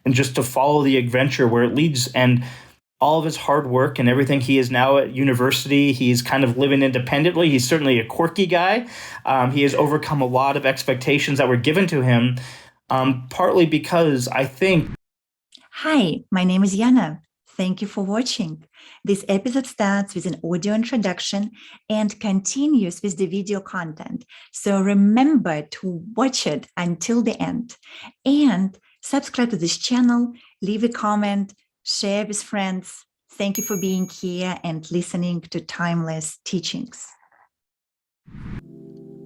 and just to follow the adventure where it leads. And all of his hard work and everything. He is now at university. He's kind of living independently. He's certainly a quirky guy. He has overcome a lot of expectations that were given to him, partly because I think... Hi, my name is Yana. Thank you for watching. This episode starts with an audio introduction and continues with the video content. So remember to watch it until the end. And subscribe to this channel, leave a comment, share with friends. Thank you for being here and listening to Timeless Teachings.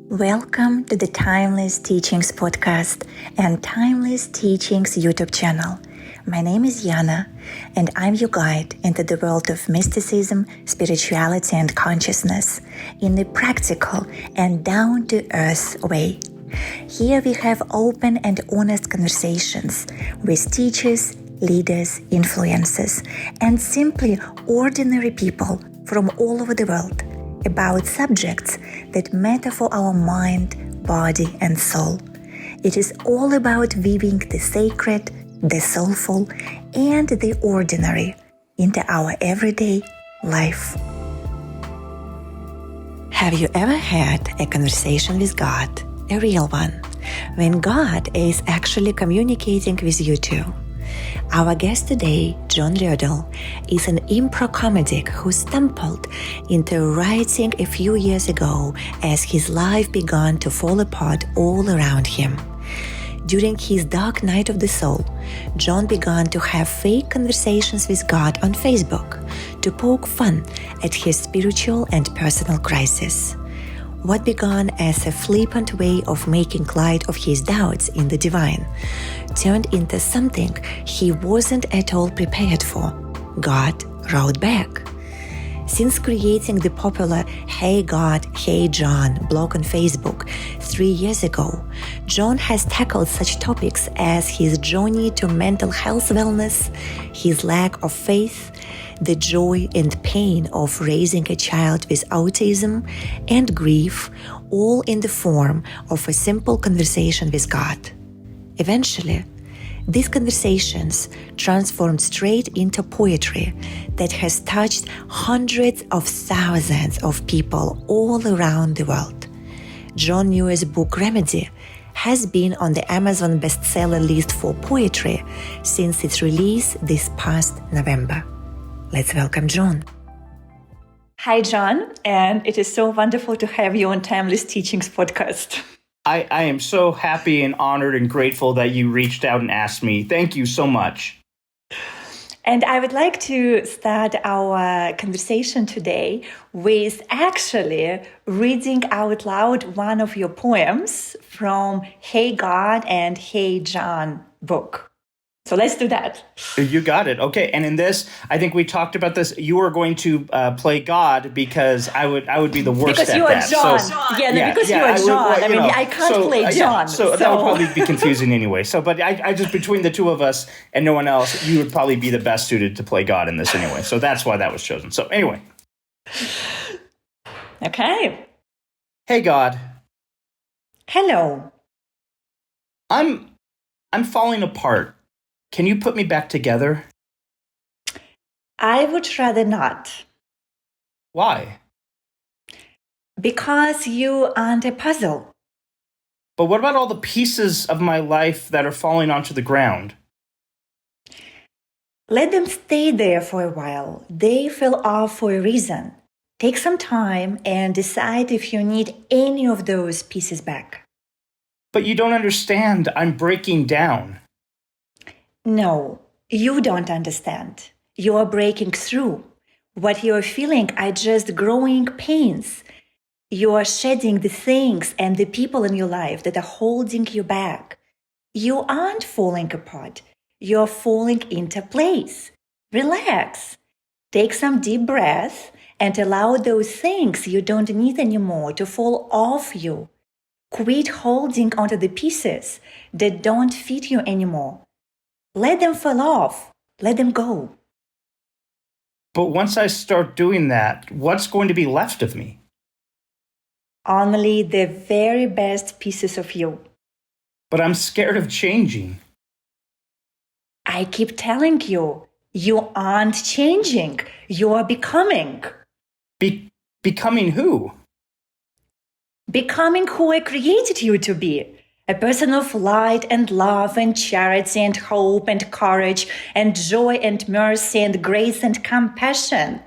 Welcome to the Timeless Teachings podcast and Timeless Teachings YouTube channel. My name is Yana, and I'm your guide into the world of mysticism, spirituality, and consciousness in a practical and down-to-earth way. Here we have open and honest conversations with teachers, leaders, influencers, and simply ordinary people from all over the world about subjects that matter for our mind, body, and soul. It is all about weaving the sacred, the soulful, and the ordinary into our everyday life. Have you ever had a conversation with God, a real one, when God is actually communicating with you too? Our guest today, John Roedel, is an improv comic who stumbled into writing a few years ago as his life began to fall apart all around him. During his dark night of the soul, John began to have fake conversations with God on Facebook to poke fun at his spiritual and personal crisis. What began as a flippant way of making light of his doubts in the divine turned into something he wasn't at all prepared for. God wrote back. Since creating the popular Hey God, Hey John blog on Facebook 3 years ago, John has tackled such topics as his journey to mental health wellness, his lack of faith, the joy and pain of raising a child with autism, and grief, all in the form of a simple conversation with God. Eventually, these conversations transformed straight into poetry that has touched hundreds of thousands of people all around the world. John's newest book, Remedy, has been on the Amazon bestseller list for poetry since its release this past November. Let's welcome John. Hi, John, and it is so wonderful to have you on Timeless Teachings podcast. I am so happy and honored and grateful that you reached out and asked me. Thank you so much. And I would like to start our conversation today with actually reading out loud one of your poems from Hey God and Hey John book. So let's do that. You got it. Okay. And in this, I think we talked about this. You are going to play God because I would be the worst because at you are that. John. So, because you are John. I can't play John. So that would probably be confusing anyway. So, but I just, between the two of us and no one else, you would probably be the best suited to play God in this anyway. So that's why that was chosen. So anyway. Okay. Hey, God. Hello. I'm falling apart. Can you put me back together? I would rather not. Why? Because you aren't a puzzle. But what about all the pieces of my life that are falling onto the ground? Let them stay there for a while. They fell off for a reason. Take some time and decide if you need any of those pieces back. But you don't understand. I'm breaking down. No, you don't understand. You are breaking through. What you are feeling are just growing pains. You are shedding the things and the people in your life that are holding you back. You aren't falling apart. You are falling into place. Relax. Take some deep breath and allow those things you don't need anymore to fall off you. Quit holding onto the pieces that don't fit you anymore. Let them fall off. Let them go. But once I start doing that, what's going to be left of me? Only the very best pieces of you. But I'm scared of changing. I keep telling you, you aren't changing. You are becoming. Becoming who? Becoming who I created you to be. A person of light and love and charity and hope and courage and joy and mercy and grace and compassion.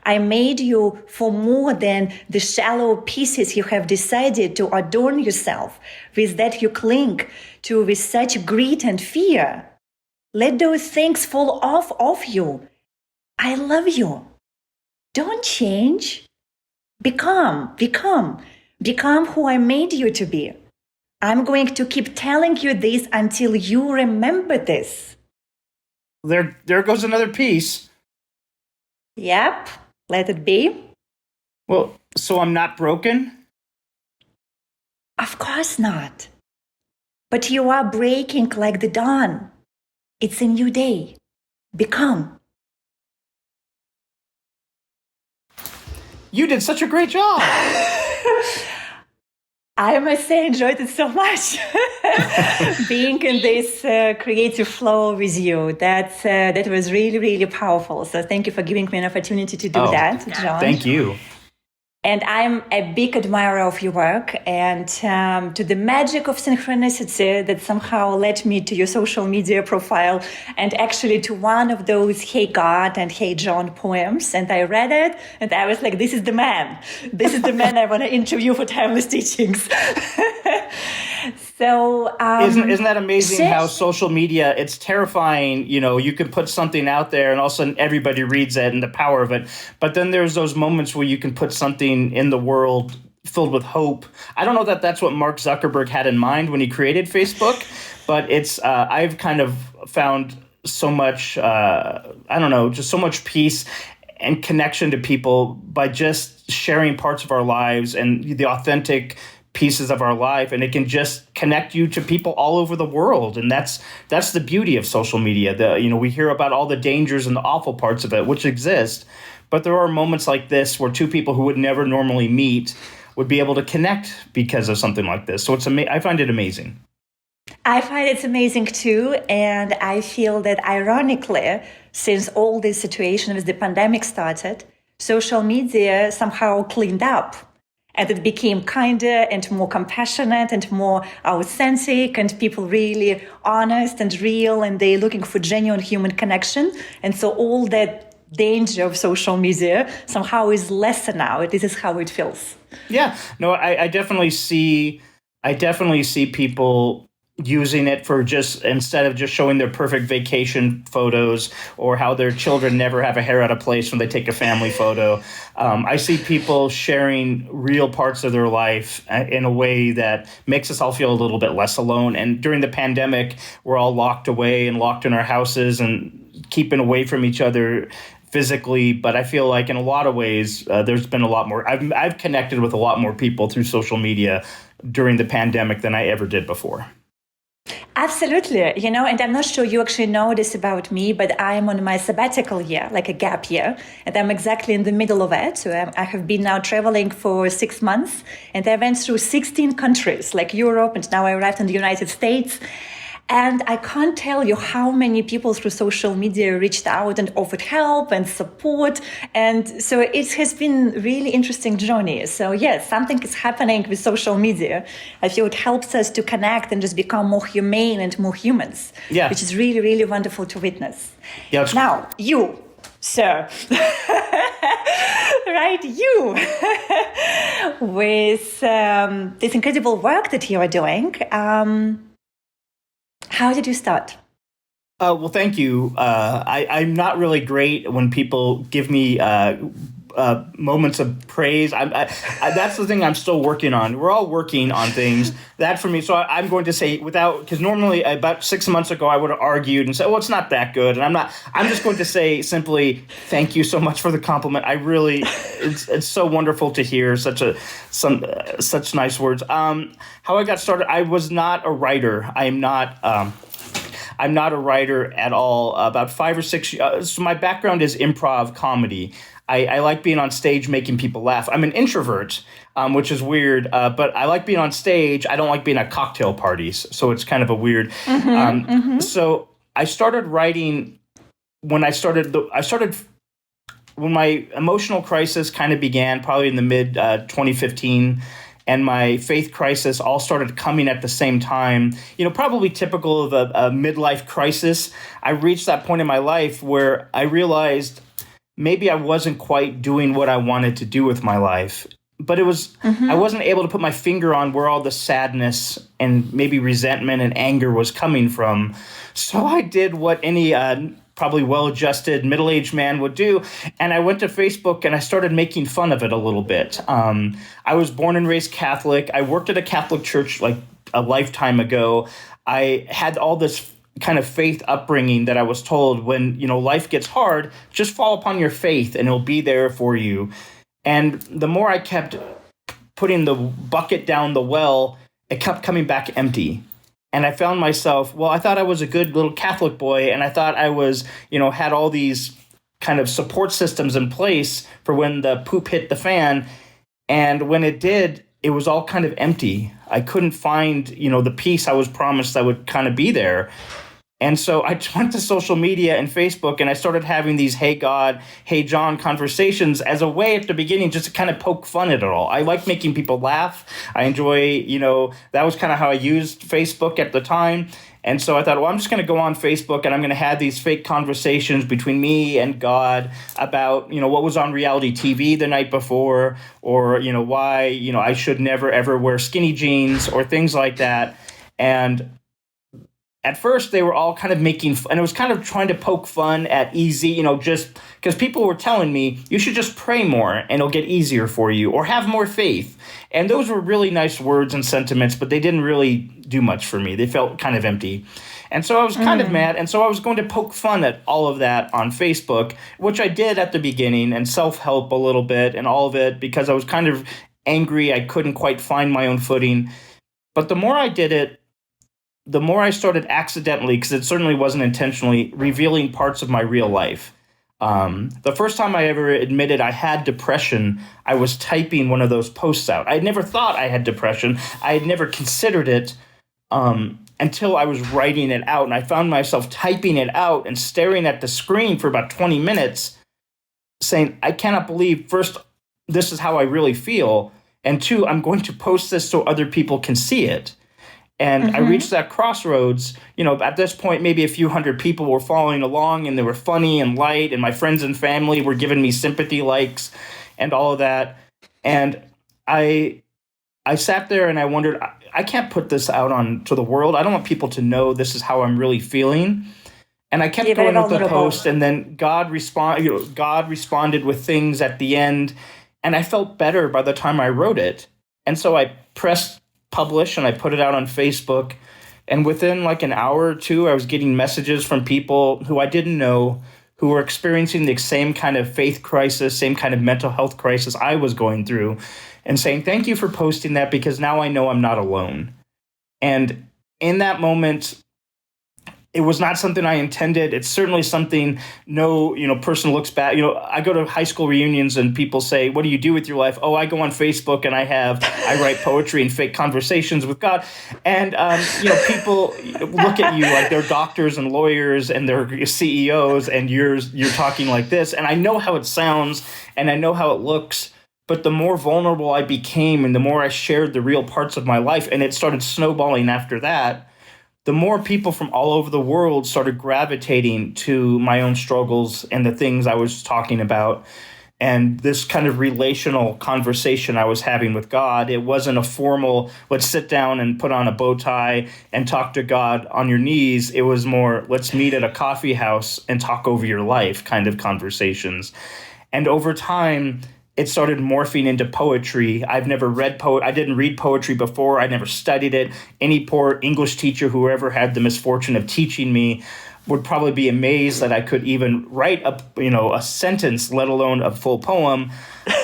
I made you for more than the shallow pieces you have decided to adorn yourself with, that you cling to with such greed and fear. Let those things fall off of you. I love you. Don't change. Become who I made you to be. I'm going to keep telling you this until you remember this. There goes another piece. Yep, let it be. Well, so I'm not broken? Of course not. But you are breaking like the dawn. It's a new day. Become. You did such a great job. I must say, I enjoyed it so much. Being in this creative flow with you. That was really, really powerful. So thank you for giving me an opportunity to do that, John. Thank you. And I'm a big admirer of your work and to the magic of synchronicity that somehow led me to your social media profile and actually to one of those Hey God and Hey John poems. And I read it and I was like, this is the man. This is the man I want to interview for Timeless Teachings. So isn't that amazing how social media, it's terrifying, you can put something out there and all of a sudden everybody reads it and the power of it. But then there's those moments where you can put something in the world filled with hope. I don't know that that's what Mark Zuckerberg had in mind when he created Facebook, but it's I've kind of found so much, just so much peace and connection to people by just sharing parts of our lives and the authentic pieces of our life, and it can just connect you to people all over the world. And that's the beauty of social media. We hear about all the dangers and the awful parts of it, which exist, but there are moments like this where two people who would never normally meet would be able to connect because of something like this. So I find it amazing. I find it's amazing too, and I feel that ironically, since all this situation with the pandemic started, social media somehow cleaned up. And it became kinder and more compassionate and more authentic, and people really honest and real, and they're looking for genuine human connection. And so all that danger of social media somehow is lesser now. This is how it feels. Yeah, no, I definitely see people using it for just, instead of just showing their perfect vacation photos or how their children never have a hair out of place when they take a family photo. I see people sharing real parts of their life in a way that makes us all feel a little bit less alone. And during the pandemic, we're all locked away and locked in our houses and keeping away from each other physically. But I feel like in a lot of ways, there's been a lot more. I've connected with a lot more people through social media during the pandemic than I ever did before. Absolutely. And I'm not sure you actually know this about me, but I'm on my sabbatical year, like a gap year, and I'm exactly in the middle of it. So I have been now traveling for 6 months, and I went through 16 countries like Europe, and now I arrived in the United States. And I can't tell you how many people through social media reached out and offered help and support. And so it has been really interesting journey. So yes, something is happening with social media. I feel it helps us to connect and just become more humane and more humans, which is really, really wonderful to witness. Yeah, now, you, sir, right, you, with this incredible work that you are doing, how did you start? Well, thank you. I'm not really great when people give me moments of praise. That's the thing I'm still working on. We're all working on things. That for me. So I'm going to say because normally about 6 months ago I would have argued and said, "Oh, it's not that good." And I'm just going to say simply, thank you so much for the compliment. I really, it's so wonderful to hear such nice words. How I got started, I was not a writer. I'm not a writer at all. About 5 or 6 years. So my background is improv comedy. I like being on stage making people laugh. I'm an introvert, which is weird, but I like being on stage. I don't like being at cocktail parties, so it's kind of a weird. So I started writing when when my emotional crisis kind of began, probably in the mid 2015, and my faith crisis all started coming at the same time. Probably typical of a midlife crisis. I reached that point in my life where I realized maybe I wasn't quite doing what I wanted to do with my life. But I wasn't able to put my finger on where all the sadness and maybe resentment and anger was coming from. So I did what any probably well-adjusted middle-aged man would do, and I went to Facebook and I started making fun of it a little bit. I was born and raised Catholic. I worked at a Catholic church like a lifetime ago. I had all this kind of faith upbringing that I was told when life gets hard, just fall upon your faith and it'll be there for you. And the more I kept putting the bucket down the well, it kept coming back empty. And I found myself, I thought I was a good little Catholic boy, and I thought I was, had all these kind of support systems in place for when the poop hit the fan. And when it did, it was all kind of empty. I couldn't find, the peace I was promised that would kind of be there. And so I went to social media and Facebook, and I started having these Hey God, Hey John conversations as a way at the beginning just to kind of poke fun at it all. I like making people laugh. I enjoy, that was kind of how I used Facebook at the time. And so I thought, I'm just going to go on Facebook and I'm going to have these fake conversations between me and God about, what was on reality TV the night before, or, why, I should never, ever wear skinny jeans or things like that. And at first, they were all kind of making fun, and it was kind of trying to poke fun at easy, just because people were telling me, you should just pray more and it'll get easier for you, or have more faith. And those were really nice words and sentiments, but they didn't really do much for me. They felt kind of empty. And so I was kind of mad, and so I was going to poke fun at all of that on Facebook, which I did at the beginning, and self-help a little bit and all of it, because I was kind of angry. I couldn't quite find my own footing. But the more I did it, the more I started accidentally, because it certainly wasn't intentionally, revealing parts of my real life. The first time I ever admitted I had depression, I was typing one of those posts out. I never thought I had depression. I had never considered it until I was writing it out. And I found myself typing it out and staring at the screen for about 20 minutes, saying, I cannot believe, first, this is how I really feel. And two, I'm going to post this so other people can see it. And I reached that crossroads. At this point, maybe a few hundred people were following along, and they were funny and light, and my friends and family were giving me sympathy likes and all of that. And I sat there and I wondered, I can't put this out to the world. I don't want people to know this is how I'm really feeling. And I kept going with the post, and then God responded with things at the end, and I felt better by the time I wrote it. And so I pressed publish, and I put it out on Facebook, and within like an hour or two, I was getting messages from people who I didn't know, who were experiencing the same kind of faith crisis, same kind of mental health crisis I was going through, and saying, thank you for posting that, because now I know I'm not alone. And in that moment, it was not something I intended. It's certainly something no, person looks back. I go to high school reunions and people say, what do you do with your life? Oh, I go on Facebook and I write poetry and fake conversations with God. And, people look at you like they're doctors and lawyers and they're CEOs, and you're talking like this. And I know how it sounds and I know how it looks. But the more vulnerable I became and the more I shared the real parts of my life, and it started snowballing after that, the more people from all over the world started gravitating to my own struggles and the things I was talking about. And this kind of relational conversation I was having with God, it wasn't a formal, let's sit down and put on a bow tie and talk to God on your knees. It was more, let's meet at a coffee house and talk over your life kind of conversations. And over time, it started morphing into poetry. I've never read I didn't read poetry before. I never studied it. Any poor English teacher who ever had the misfortune of teaching me would probably be amazed that I could even write a sentence, let alone a full poem.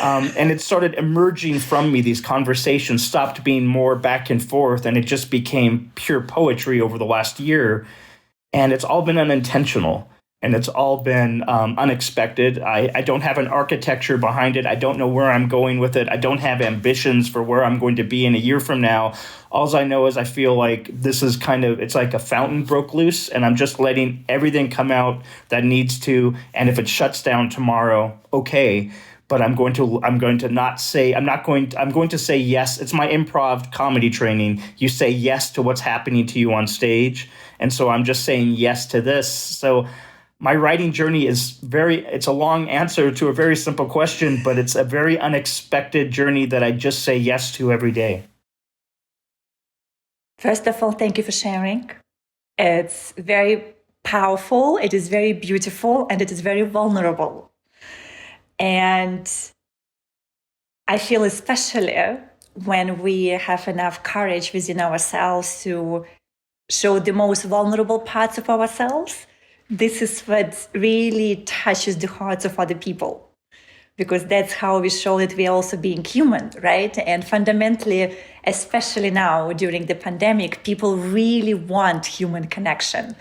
And it started emerging from me. These conversations stopped being more back and forth, and it just became pure poetry over the last year. And it's all been unintentional. And it's all been unexpected. I don't have an architecture behind it. I don't know where I'm going with it. I don't have ambitions for where I'm going to be in a year from now. All I know is I feel like this is it's like a fountain broke loose, and I'm just letting everything come out that needs to. And if it shuts down tomorrow, okay. But I'm going to say yes. It's my improv comedy training. You say yes to what's happening to you on stage. And so I'm just saying yes to this. So my writing journey it's a long answer to a very simple question, but it's a very unexpected journey that I just say yes to every day. First of all, thank you for sharing. It's very powerful, it is very beautiful, and it is very vulnerable. And I feel especially when we have enough courage within ourselves to show the most vulnerable parts of ourselves, this is what really touches the hearts of other people, because that's how we show that we're also being human, right? And fundamentally, especially now during the pandemic, people really want human connection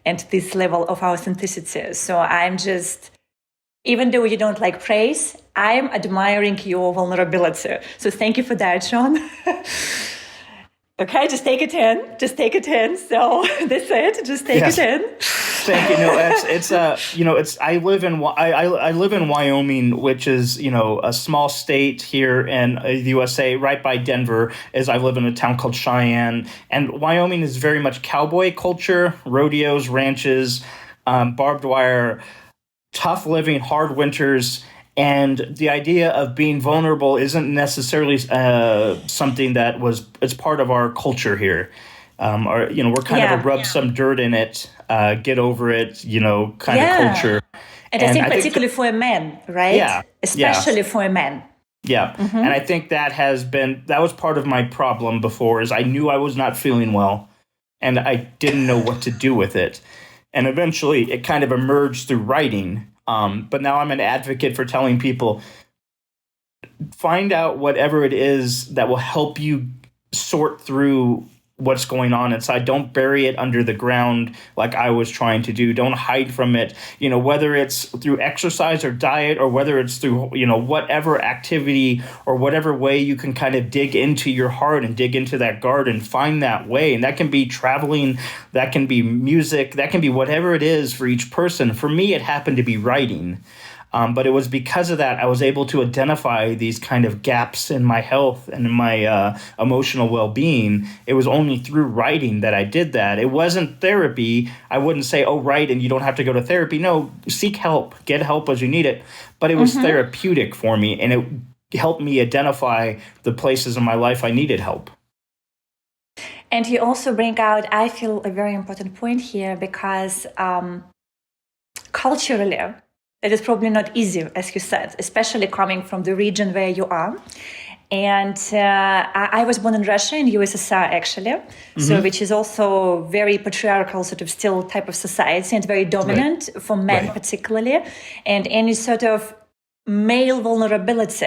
and this level of authenticity. So I'm just, even though you don't like praise, I'm admiring your vulnerability. So thank you for that, John. Okay, just take it in. So that's it. Just take it in. Thank you. I live in Wyoming, which is a small state here in the USA, right by Denver. As I live in a town called Cheyenne, and Wyoming is very much cowboy culture, rodeos, ranches, barbed wire, tough living, hard winters. And the idea of being vulnerable isn't necessarily something it's part of our culture here. We're kind of a rub some dirt in it, get over it, kind of culture. And I think particularly for a man, right? Yeah. Especially for a man. Yeah. Mm-hmm. And I think that was part of my problem before, is I knew I was not feeling well and I didn't know what to do with it. And eventually it kind of emerged through writing. But now I'm an advocate for telling people, find out whatever it is that will help you sort through what's going on inside. Don't bury it under the ground like I was trying to do. Don't hide from it. Whether it's through exercise or diet, or whether it's through, whatever activity or whatever way you can kind of dig into your heart and dig into that garden, find that way. And that can be traveling, that can be music, that can be whatever it is for each person. For me, it happened to be writing. But it was because of that I was able to identify these kind of gaps in my health and in my emotional well-being. It was only through writing that I did that. It wasn't therapy. I wouldn't say, write and you don't have to go to therapy. No, seek help. Get help as you need it. But it was therapeutic for me, and it helped me identify the places in my life I needed help. And you also bring out, I feel, a very important point here, because culturally, it is probably not easy, as you said, especially coming from the region where you are. And I was born in Russia, in USSR, actually, so which is also very patriarchal, sort of still type of society, and very dominant for men particularly. And any sort of male vulnerability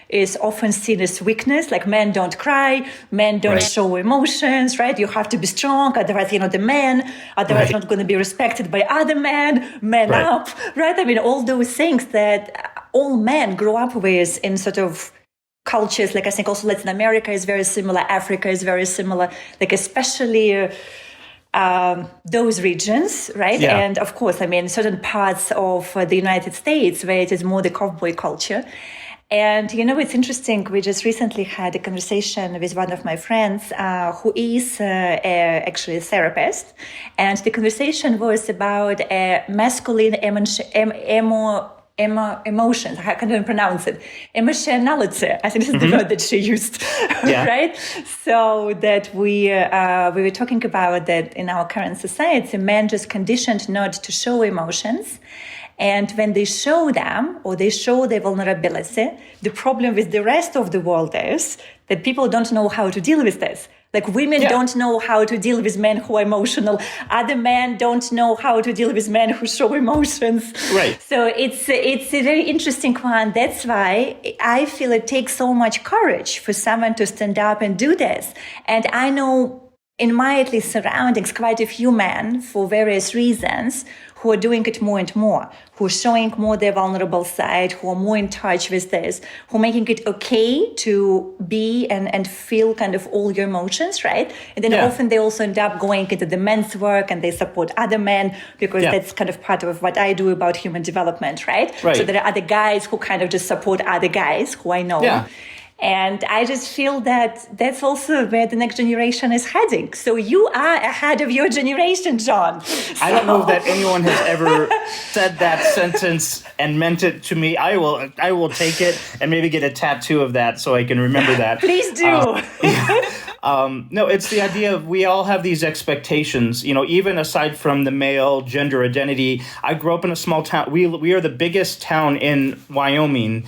is often seen as weakness, like men don't cry, men don't show emotions, right? You have to be strong, otherwise you're not a man, otherwise you're not going to be respected by other men, up, right? I mean, all those things that all men grow up with in sort of cultures, like I think also Latin America is very similar, Africa is very similar, like especially those regions, right? Yeah. And of course, I mean, certain parts of the United States where it is more the cowboy culture. And, it's interesting. We just recently had a conversation with one of my friends who is actually a therapist. And the conversation was about masculine emotions. I can't even pronounce it. Emotionality. I think this is the word that she used, right? So that we were talking about that in our current society, men just conditioned not to show emotions. And when they show them, or they show their vulnerability, the problem with the rest of the world is that people don't know how to deal with this. Like women don't know how to deal with men who are emotional. Other men don't know how to deal with men who show emotions. Right. So it's a very interesting one. That's why I feel it takes so much courage for someone to stand up and do this. And I know in my at least surroundings quite a few men, for various reasons, who are doing it more and more, who are showing more their vulnerable side, who are more in touch with this, who are making it okay to be and feel kind of all your emotions, right? And then often they also end up going into the men's work and they support other men, because that's kind of part of what I do about human development, right? So there are other guys who kind of just support other guys who I know. Yeah. And I just feel that that's also where the next generation is heading. So you are ahead of your generation, John. I don't know that anyone has ever said that sentence and meant it to me. I will take it and maybe get a tattoo of that so I can remember that. Please do. No, it's the idea of we all have these expectations, even aside from the male gender identity. I grew up in a small town. We are the biggest town in Wyoming,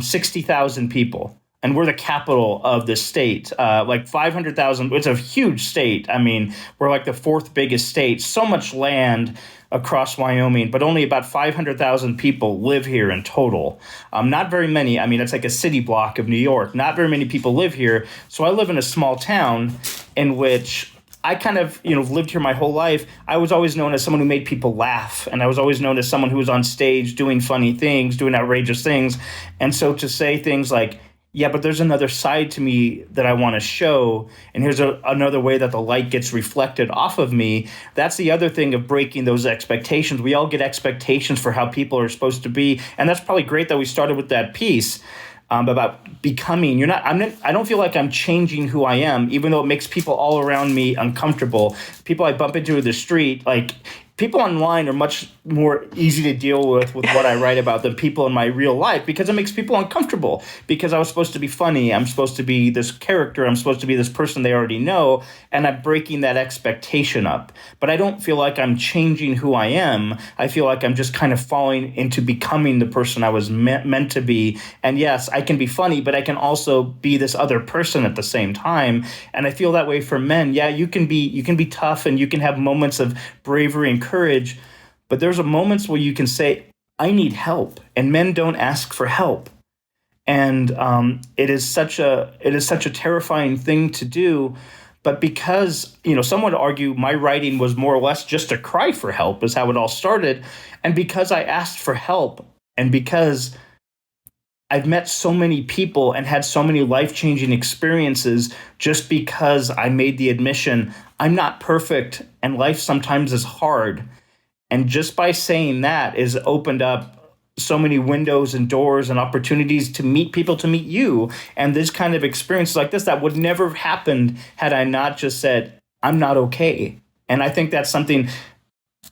60,000 people. And we're the capital of the state, like 500,000. It's a huge state. I mean, we're like the fourth biggest state. So much land across Wyoming, but only about 500,000 people live here in total. Not very many. I mean, it's like a city block of New York. Not very many people live here. So I live in a small town in which I kind of, lived here my whole life. I was always known as someone who made people laugh. And I was always known as someone who was on stage doing funny things, doing outrageous things. And so to say things like, yeah, but there's another side to me that I want to show, and here's another way that the light gets reflected off of me. That's the other thing of breaking those expectations. We all get expectations for how people are supposed to be, and that's probably great that we started with that piece about becoming. I don't feel like I'm changing who I am, even though it makes people all around me uncomfortable. People I bump into in the street, like people online are much more easy to deal with what I write about than people in my real life, because it makes people uncomfortable, because I was supposed to be funny. I'm supposed to be this character. I'm supposed to be this person they already know, and I'm breaking that expectation up. But I don't feel like I'm changing who I am. I feel like I'm just kind of falling into becoming the person I was meant to be. And yes, I can be funny, but I can also be this other person at the same time. And I feel that way for men. Yeah, you can be tough, and you can have moments of bravery and courage, but there's moments where you can say, I need help, and men don't ask for help. And it is such a terrifying thing to do. But because, some would argue my writing was more or less just a cry for help is how it all started. And because I asked for help, and because I've met so many people and had so many life-changing experiences, just because I made the admission, I'm not perfect and life sometimes is hard. And just by saying that is opened up so many windows and doors and opportunities to meet people, to meet you. And this kind of experiences like this, that would never have happened had I not just said, I'm not okay. And I think that's something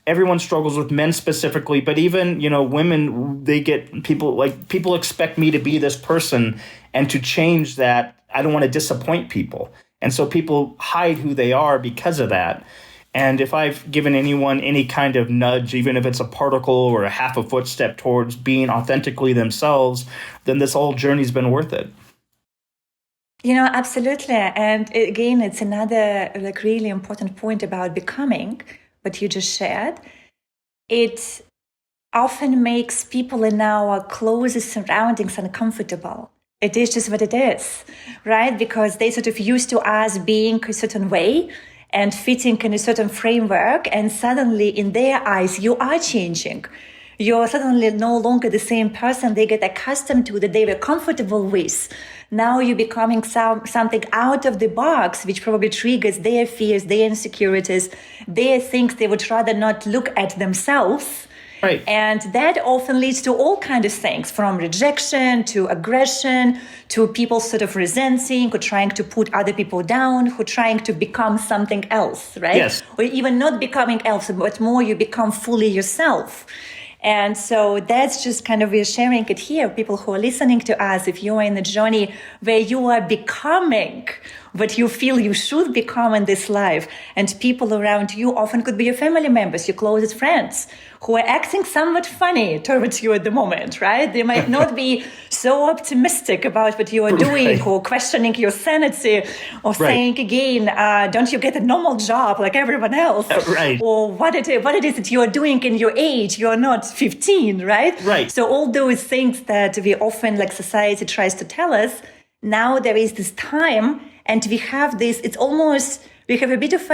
everyone struggles with, men specifically, but even, women, they get people expect me to be this person, and to change that, I don't want to disappoint people. And so people hide who they are because of that. And if I've given anyone any kind of nudge, even if it's a particle or a half a footstep towards being authentically themselves, then this whole journey's been worth it. Absolutely. And again, it's another really important point about becoming, what you just shared. It often makes people in our closest surroundings uncomfortable. It is just what it is, right? Because they sort of used to us being a certain way and fitting in a certain framework, and suddenly in their eyes, you are changing. You're suddenly no longer the same person they get accustomed to, that they were comfortable with. Now you're becoming something out of the box, which probably triggers their fears, their insecurities, their things they would rather not look at themselves. Right. And that often leads to all kinds of things, from rejection to aggression to people sort of resenting or trying to put other people down, who are trying to become something else, right? Yes. Or even not becoming else, but more you become fully yourself. And so that's just kind of, we're sharing it here. People who are listening to us, if you are in a journey where you are becoming what you feel you should become in this life, and people around you often could be your family members, your closest friends, who are acting somewhat funny towards you at the moment, right? They might not be so optimistic about what you are doing, right, or questioning your sanity, or saying again, don't you get a normal job like everyone else? Right. Or what it is that you are doing in your age, you are not 15, right? Right. So all those things that we often, like society tries to tell us, now there is this time, and we have this, it's almost, we have a bit of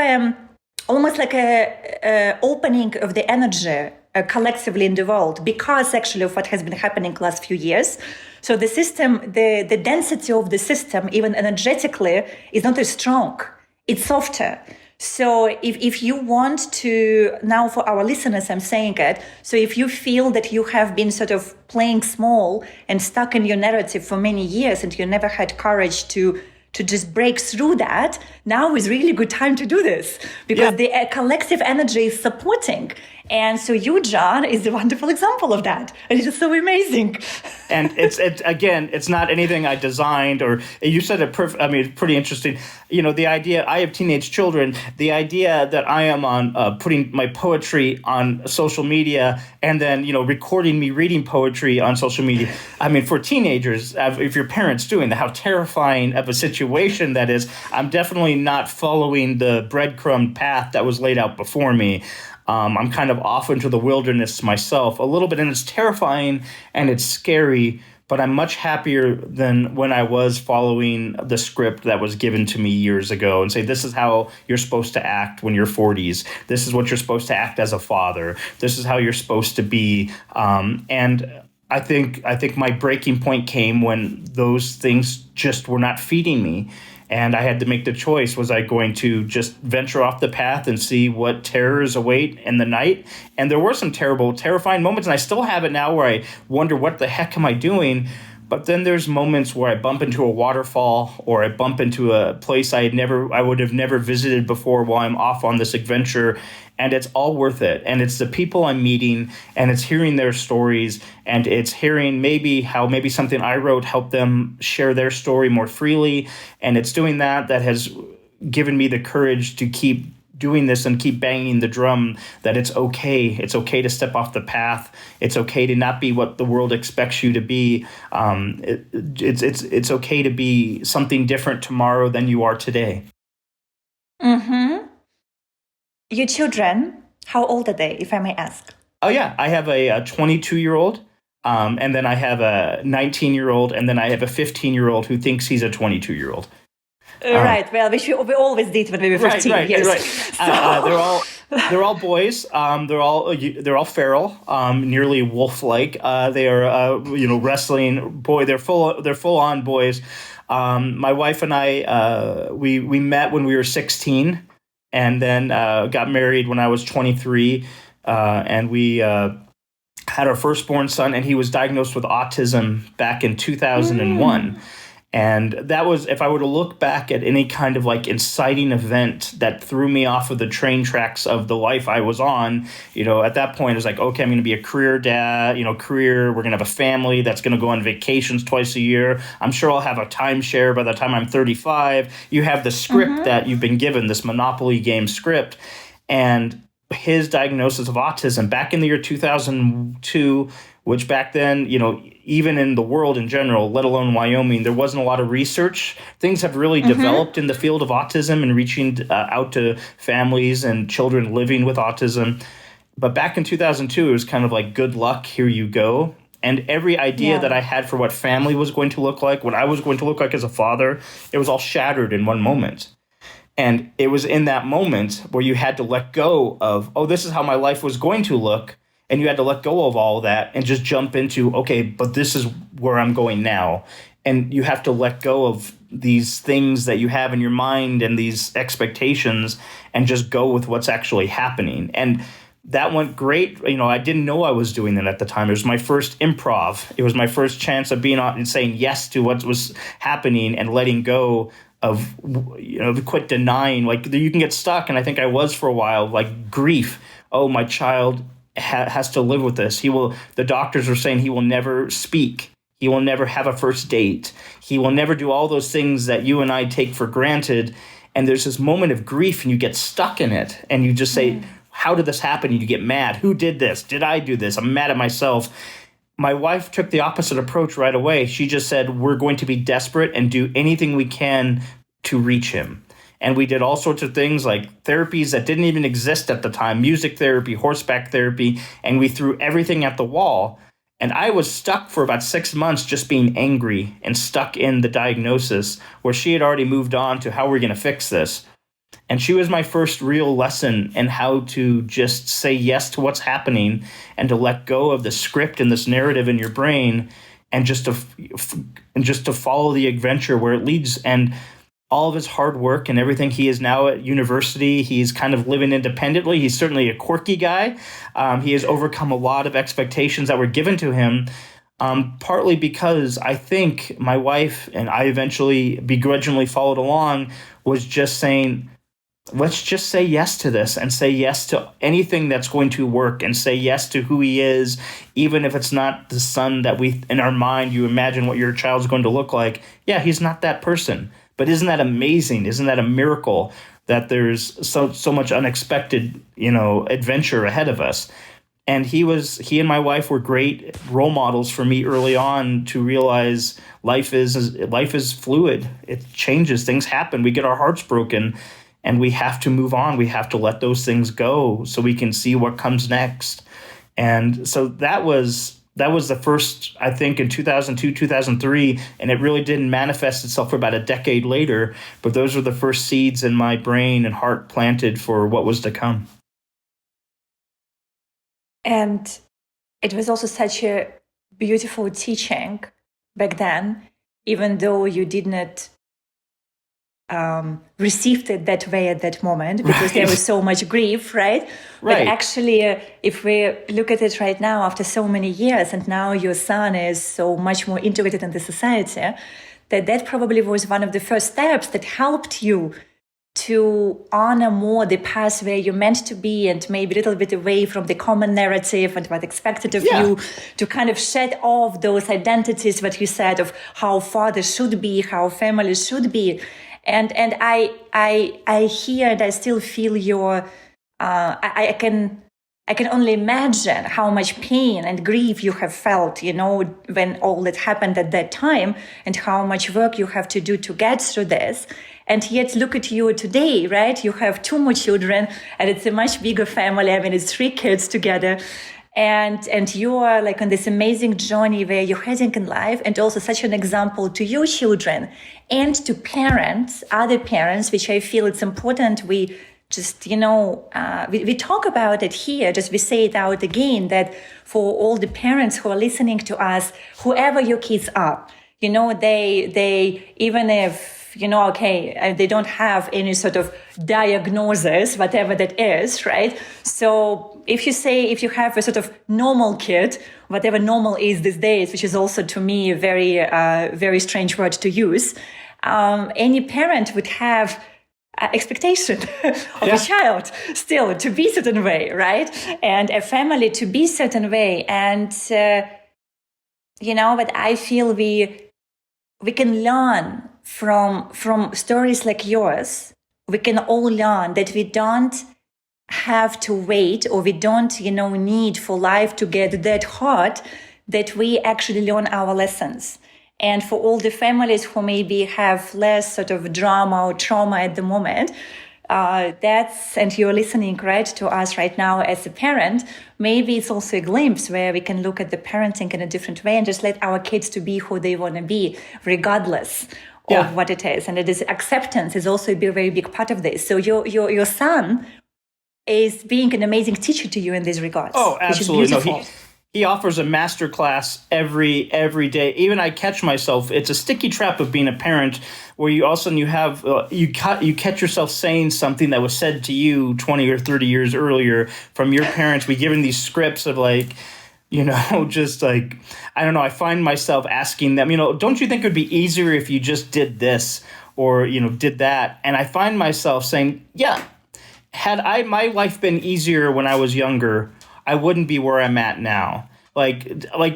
almost like a opening of the energy collectively in the world because actually of what has been happening the last few years. So the system, the density of the system, even energetically, is not as strong. It's softer. So if you want to, now for our listeners, I'm saying it, so if you feel that you have been sort of playing small and stuck in your narrative for many years and you never had courage to just break through that, now is really good time to do this because the collective energy is supporting. And so you, John, is a wonderful example of that. And it's just so amazing. And it's again, it's not anything I designed, or you said it perfect. I mean, it's pretty interesting. You know, the idea, I have teenage children, the idea that I am on putting my poetry on social media and then, you know, recording me reading poetry on social media. I mean, for teenagers, if your parents doing that, how terrifying of a situation that is. I'm definitely not following the breadcrumb path that was laid out before me. I'm kind of off into the wilderness myself a little bit, and it's terrifying and it's scary, but I'm much happier than when I was following the script that was given to me years ago and say, this is how you're supposed to act when you're 40s. This is what you're supposed to act as a father. This is how you're supposed to be. And I think my breaking point came when those things just were not feeding me. And I had to make the choice. Was I going to just venture off the path and see what terrors await in the night? And there were some terrifying moments, and I still have it now where I wonder, what the heck am I doing? But then there's moments where I bump into a waterfall or I bump into a place I would have never visited before while I'm off on this adventure. And it's all worth it. And it's the people I'm meeting, and it's hearing their stories, and it's hearing how maybe something I wrote helped them share their story more freely. And it's doing that has given me the courage to keep doing this and keep banging the drum that it's okay. It's okay to step off the path. It's okay to not be what the world expects you to be. It's okay to be something different tomorrow than you are today. Mm-hmm. Your children, how old are they, if I may ask? Oh, yeah. I have a 22-year-old, and then I have a 19-year-old, and then I have a 15-year-old who thinks he's a 22-year-old. Right. Well, we always did when we were 15. Right. They're all boys. They're all feral, nearly wolf-like. They are, wrestling. Boy, they're full on boys. My wife and I, we met when we were 16. And then got married when I was 23, and we had our firstborn son, and he was diagnosed with autism back in 2001. And that was, if I were to look back at any kind of like inciting event that threw me off of the train tracks of the life I was on, at that point, it was like, okay, I'm going to be a career dad, we're going to have a family that's going to go on vacations twice a year. I'm sure I'll have a timeshare by the time I'm 35. You have the script that you've been given, this Monopoly game script. And his diagnosis of autism back in the year 2002, which back then, even in the world in general, let alone Wyoming, there wasn't a lot of research. Things have really developed in the field of autism and reaching out to families and children living with autism. But back in 2002, it was kind of like, good luck, here you go. And every idea that I had for what family was going to look like, what I was going to look like as a father, it was all shattered in one moment. And it was in that moment where you had to let go of, this is how my life was going to look. And you had to let go of all that and just jump into, okay, but this is where I'm going now. And you have to let go of these things that you have in your mind and these expectations and just go with what's actually happening. And that went great. I didn't know I was doing that at the time. It was my first improv. It was my first chance of being on and saying yes to what was happening and letting go of, quit denying. Like, you can get stuck, and I think I was for a while, like grief. Oh, my child has to live with this. The doctors are saying he will never speak. He will never have a first date. He will never do all those things that you and I take for granted. And there's this moment of grief, and you get stuck in it. And you just say, how did this happen? And you get mad. Who did this? Did I do this? I'm mad at myself. My wife took the opposite approach right away. She just said, we're going to be desperate and do anything we can to reach him. And we did all sorts of things like therapies that didn't even exist at the time, music therapy, horseback therapy, and we threw everything at the wall. And I was stuck for about 6 months just being angry and stuck in the diagnosis where she had already moved on to how we're going to fix this. And she was my first real lesson in how to just say yes to what's happening and to let go of the script and this narrative in your brain and just to follow the adventure where it leads. And all of his hard work and everything, he is now at university. He's kind of living independently. He's certainly a quirky guy. He has overcome a lot of expectations that were given to him, partly because I think my wife, and I eventually begrudgingly followed along, was just saying, let's just say yes to this and say yes to anything that's going to work and say yes to who he is, even if it's not the son that we, in our mind, you imagine what your child's going to look like. Yeah, he's not that person. But isn't that amazing? Isn't that a miracle that there's so much unexpected, adventure ahead of us? And he and my wife were great role models for me early on to realize life is fluid. It changes. Things happen. We get our hearts broken, and we have to move on. We have to let those things go so we can see what comes next. And so that was the first, I think, in 2002, 2003, and it really didn't manifest itself for about a decade later. But those were the first seeds in my brain and heart planted for what was to come. And it was also such a beautiful teaching back then, even though you did not received it that way at that moment, because there was so much grief, right? But actually, if we look at it right now, after so many years, and now your son is so much more integrated in the society, that probably was one of the first steps that helped you to honor more the path where you're meant to be, and maybe a little bit away from the common narrative and what expected of you, to kind of shed off those identities, what you said, of how fathers should be, how families should be. And I hear and I still feel your, I can only imagine how much pain and grief you have felt, when all that happened at that time, and how much work you have to do to get through this. And yet look at you today, right? You have 2 more children, and it's a much bigger family. I mean, it's 3 kids together. And you are like on this amazing journey where you're heading in life, and also such an example to your children and to parents, other parents, which I feel it's important. We just, we talk about it here, just we say it out again, that for all the parents who are listening to us, whoever your kids are, they even if, they don't have any sort of diagnosis, whatever that is, right? So if you have a sort of normal kid, whatever normal is these days, which is also to me a very, very strange word to use, any parent would have expectation of a child still to be a certain way, right? And a family to be a certain way. And, but I feel we can learn from stories like yours. We can all learn that we don't have to wait, or we don't, need for life to get that hard, that we actually learn our lessons. And for all the families who maybe have less sort of drama or trauma at the moment, and you're listening right to us right now as a parent, maybe it's also a glimpse where we can look at the parenting in a different way and just let our kids to be who they want to be, regardless of what it is. And it is acceptance is also a very big part of this. So your son is being an amazing teacher to you in this regard. Oh, absolutely. Which is beautiful. He offers a master class every day. Even I catch myself. It's a sticky trap of being a parent, where you all of a sudden you have you catch yourself saying something that was said to you 20 or 30 years earlier from your parents. We give them these scripts of just like, I don't know. I find myself asking them, don't you think it would be easier if you just did this or did that? And I find myself saying, yeah, had my life been easier when I was younger, I wouldn't be where I'm at now. Like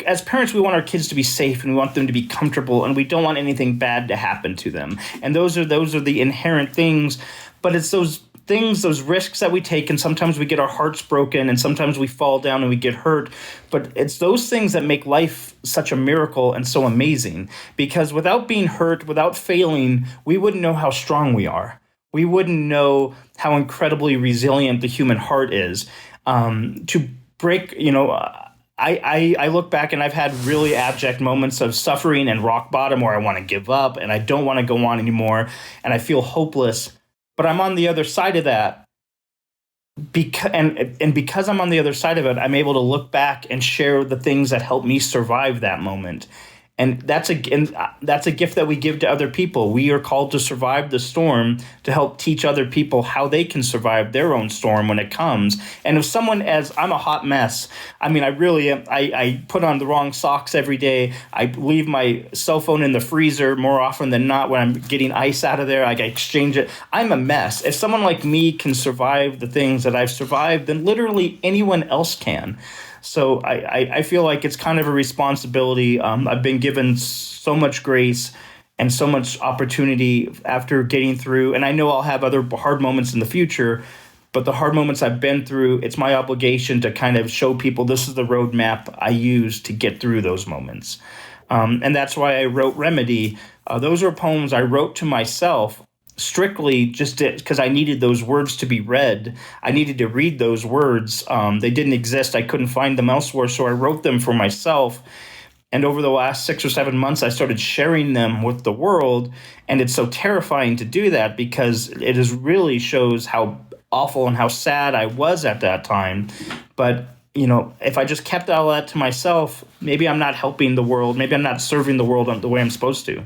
as parents, we want our kids to be safe and we want them to be comfortable, and we don't want anything bad to happen to them. And those are the inherent things. But it's those things, those risks that we take, and sometimes we get our hearts broken, and sometimes we fall down and we get hurt. But it's those things that make life such a miracle and so amazing. Because without being hurt, without failing, we wouldn't know how strong we are. We wouldn't know how incredibly resilient the human heart is. To break, I look back and I've had really abject moments of suffering and rock bottom where I want to give up and I don't want to go on anymore and I feel hopeless. But I'm on the other side of that. Because I'm on the other side of it, I'm able to look back and share the things that helped me survive that moment. And that's a gift that we give to other people. We are called to survive the storm, to help teach other people how they can survive their own storm when it comes. And if someone, as I'm a hot mess, I mean, I really am. I put on the wrong socks every day. I leave my cell phone in the freezer more often than not when I'm getting ice out of there. I exchange it. I'm a mess. If someone like me can survive the things that I've survived, then literally anyone else can. So I feel like it's kind of a responsibility. I've been given so much grace and so much opportunity after getting through. And I know I'll have other hard moments in the future, but the hard moments I've been through, it's my obligation to kind of show people this is the roadmap I use to get through those moments. And that's why I wrote Remedy. Those are poems I wrote to myself strictly just because I needed those words to be read. I needed to read those words. They didn't exist. I couldn't find them elsewhere. So I wrote them for myself. And over the last 6 or 7 months, I started sharing them with the world. And it's so terrifying to do that because it really shows how awful and how sad I was at that time. But if I just kept all that to myself, maybe I'm not helping the world. Maybe I'm not serving the world the way I'm supposed to.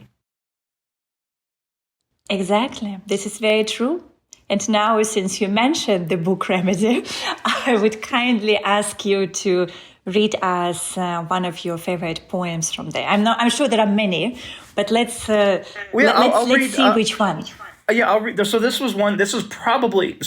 Exactly. This is very true. And now, since you mentioned the book Remedy, I would kindly ask you to read us one of your favorite poems from there. I'm sure there are many, but let's see which one. Yeah, I'll read. So this was one. This was probably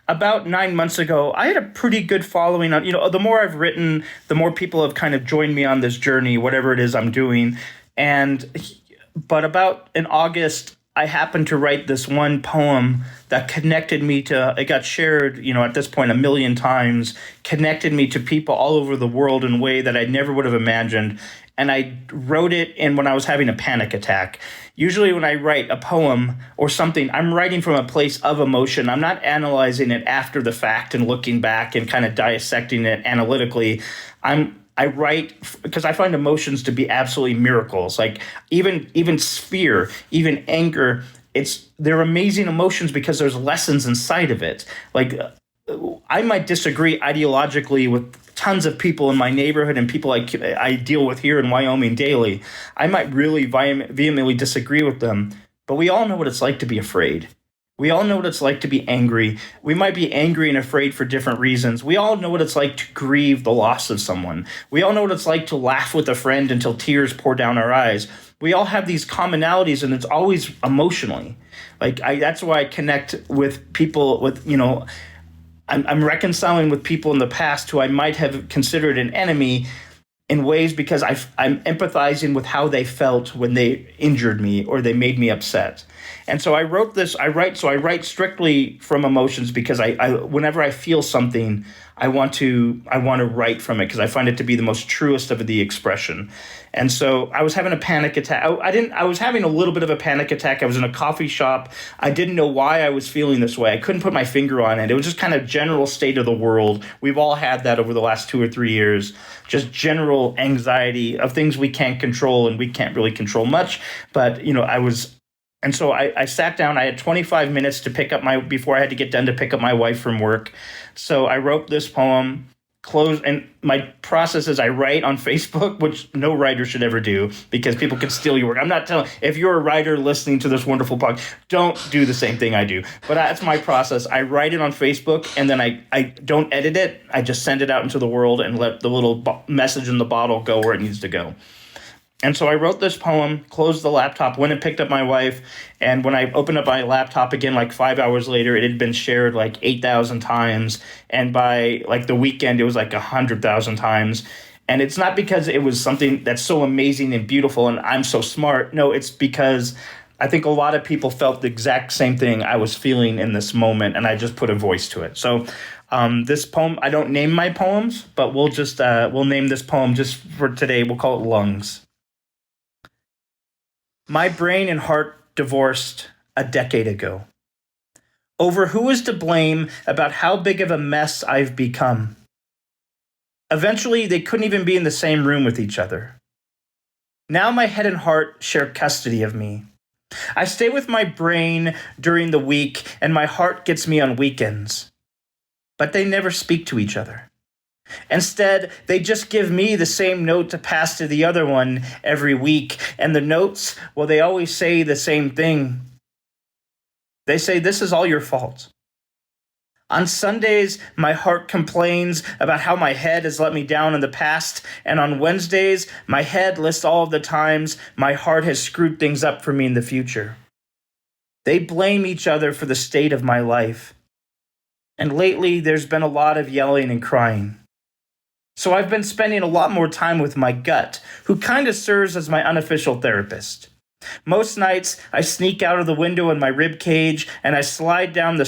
about 9 months ago. I had a pretty good following on. The more I've written, the more people have kind of joined me on this journey, whatever it is I'm doing. But about in August, I happened to write this one poem that connected me to, it got shared, at this point 1 million times, connected me to people all over the world in a way that I never would have imagined. And I wrote it when I was having a panic attack. Usually when I write a poem or something, I'm writing from a place of emotion. I'm not analyzing it after the fact and looking back and kind of dissecting it analytically. I write because I find emotions to be absolutely miracles. Like even fear, even anger, they're amazing emotions because there's lessons inside of it. Like I might disagree ideologically with tons of people in my neighborhood and people I deal with here in Wyoming daily. I might really vehemently disagree with them, but we all know what it's like to be afraid. We all know what it's like to be angry. We might be angry and afraid for different reasons. We all know what it's like to grieve the loss of someone. We all know what it's like to laugh with a friend until tears pour down our eyes. We all have these commonalities, and it's always emotionally. That's why I connect with people I'm reconciling with people in the past who I might have considered an enemy in ways because I'm empathizing with how they felt when they injured me or they made me upset. And so I wrote this. I write strictly from emotions because I whenever I feel something, I want to write from it because I find it to be the most truest of the expression. And so I was having a panic attack. I was having a little bit of a panic attack. I was in a coffee shop. I didn't know why I was feeling this way. I couldn't put my finger on it. It was just kind of general state of the world. We've all had that over the last 2 or 3 years. Just general anxiety of things we can't control, and we can't really control much. But And so I sat down. I had 25 minutes to before I had to get done to pick up my wife from work. So I wrote this poem, and my process is I write on Facebook, which no writer should ever do because people can steal your work. I'm not telling, if you're a writer listening to this wonderful podcast, don't do the same thing I do. But that's my process. I write it on Facebook, and then I don't edit it. I just send it out into the world and let the little message in the bottle go where it needs to go. And so I wrote this poem, closed the laptop, went and picked up my wife. And when I opened up my laptop again, 5 hours later, it had been shared 8,000 times. And by the weekend, it was 100,000 times. And it's not because it was something that's so amazing and beautiful and I'm so smart. No, it's because I think a lot of people felt the exact same thing I was feeling in this moment. And I just put a voice to it. So this poem, I don't name my poems, but we'll name this poem just for today. We'll call it Lungs. My brain and heart divorced a decade ago over who is to blame about how big of a mess I've become. Eventually, they couldn't even be in the same room with each other. Now my head and heart share custody of me. I stay with my brain during the week, and my heart gets me on weekends. But they never speak to each other. Instead, they just give me the same note to pass to the other one every week. And the notes, well, they always say the same thing. They say, "This is all your fault." On Sundays, my heart complains about how my head has let me down in the past. And on Wednesdays, my head lists all of the times my heart has screwed things up for me in the future. They blame each other for the state of my life. And lately, there's been a lot of yelling and crying. So I've been spending a lot more time with my gut, who kind of serves as my unofficial therapist. Most nights, I sneak out of the window in my rib cage, and I slide down my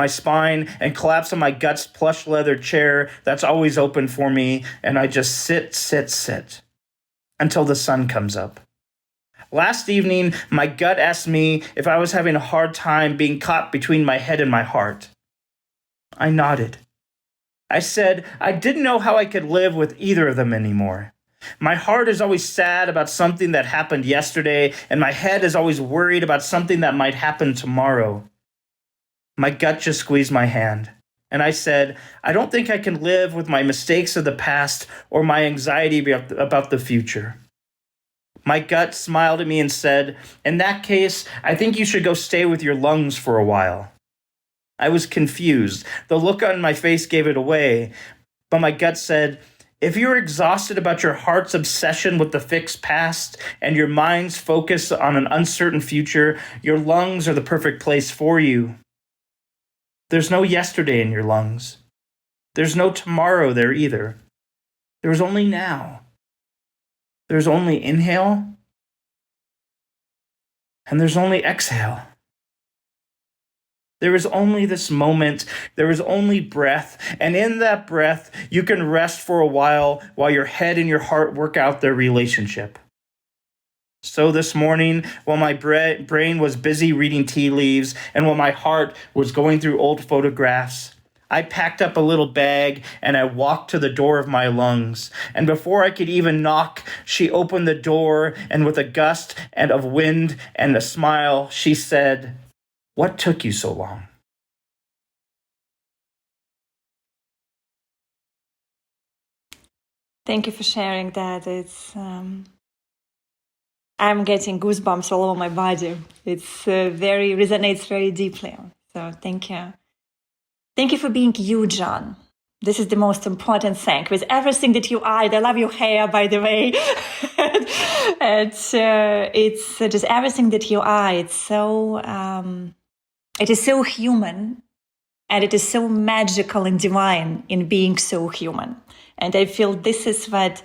spine and collapse on my gut's plush leather chair that's always open for me, and I just sit until the sun comes up. Last evening, my gut asked me if I was having a hard time being caught between my head and my heart. I nodded. I said I didn't know how I could live with either of them anymore. My heart is always sad about something that happened yesterday, and my head is always worried about something that might happen tomorrow. My gut just squeezed my hand, and I said, I don't think I can live with my mistakes of the past or my anxiety about the future. My gut smiled at me and said, in that case, I think you should go stay with your lungs for a while. I was confused. The look on my face gave it away, but my gut said, if you're exhausted about your heart's obsession with the fixed past and your mind's focus on an uncertain future, your lungs are the perfect place for you. There's no yesterday in your lungs. There's no tomorrow there either. There's only now. There's only inhale, and there's only exhale. There is only this moment, there is only breath, and in that breath, you can rest for a while your head and your heart work out their relationship. So this morning, while my brain was busy reading tea leaves, and while my heart was going through old photographs, I packed up a little bag and I walked to the door of my lungs. And before I could even knock, she opened the door, and with a gust of wind and a smile, she said, what took you so long? Thank you for sharing that. It's I'm getting goosebumps all over my body. It's resonates very deeply. So thank you. Thank you for being you, John. This is the most important thing. With everything that you are, I love your hair, by the way. It's just everything that you are. It's so. It is so human, and it is so magical and divine in being so human. And I feel this is what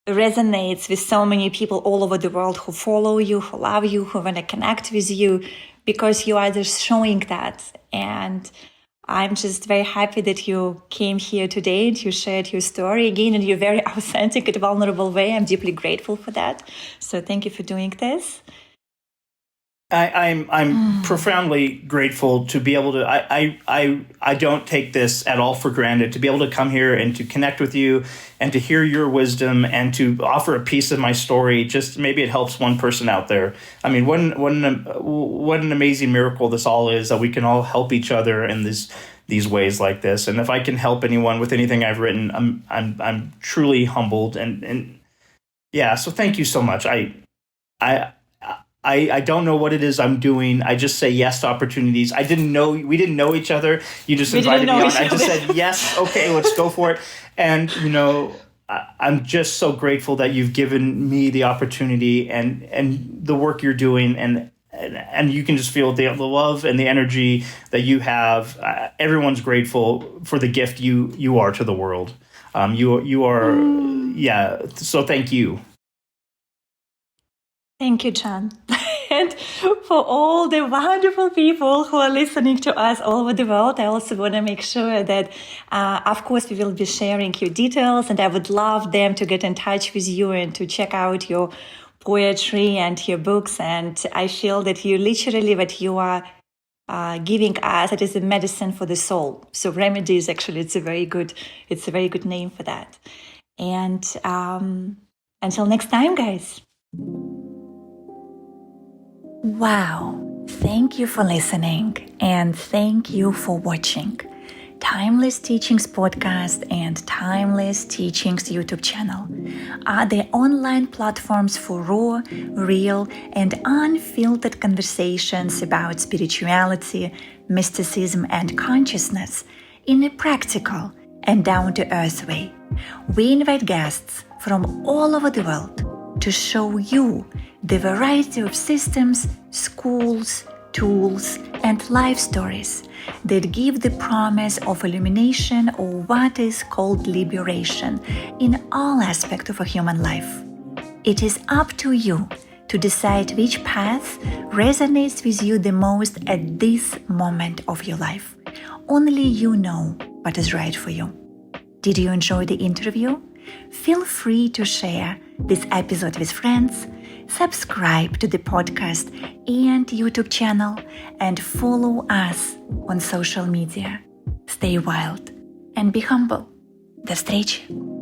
resonates with so many people all over the world who follow you, who love you, who want to connect with you, because you are just showing that. And I'm just very happy that you came here today and you shared your story again in your very authentic and vulnerable way. I'm deeply grateful for that. So thank you for doing this. I'm profoundly grateful to be able to. I don't take this at all for granted, to be able to come here and to connect with you and to hear your wisdom and to offer a piece of my story. Just maybe it helps one person out there. I mean, what an amazing miracle this all is, that we can all help each other in these ways like this. And if I can help anyone with anything I've written, I'm truly humbled and yeah. So thank you so much. I don't know what it is I'm doing. I just say yes to opportunities. We didn't know each other. You just invited me on. I just said, yes, okay, let's go for it. And, I'm just so grateful that you've given me the opportunity and the work you're doing. And you can just feel the love and the energy that you have. Everyone's grateful for the gift you are to the world. You are, yeah. So thank you. Thank you, John. And for all the wonderful people who are listening to us all over the world, I also want to make sure that, of course, we will be sharing your details, and I would love them to get in touch with you and to check out your poetry and your books. And I feel that you literally, what you are giving us, it is a medicine for the soul. So remedies, actually, it's a very good name for that. And until next time, guys. Wow. Thank you for listening and thank you for watching. Timeless Teachings Podcast and Timeless Teachings YouTube channel are the online platforms for raw, real, and unfiltered conversations about spirituality, mysticism, and consciousness in a practical and down-to-earth way. We invite guests from all over the world to show you the variety of systems, schools, tools, and life stories that give the promise of illumination or what is called liberation in all aspects of a human life. It is up to you to decide which path resonates with you the most at this moment of your life. Only you know what is right for you. Did you enjoy the interview? Feel free to share this episode with friends, subscribe to the podcast and YouTube channel, and follow us on social media. Stay wild and be humble. До встречи!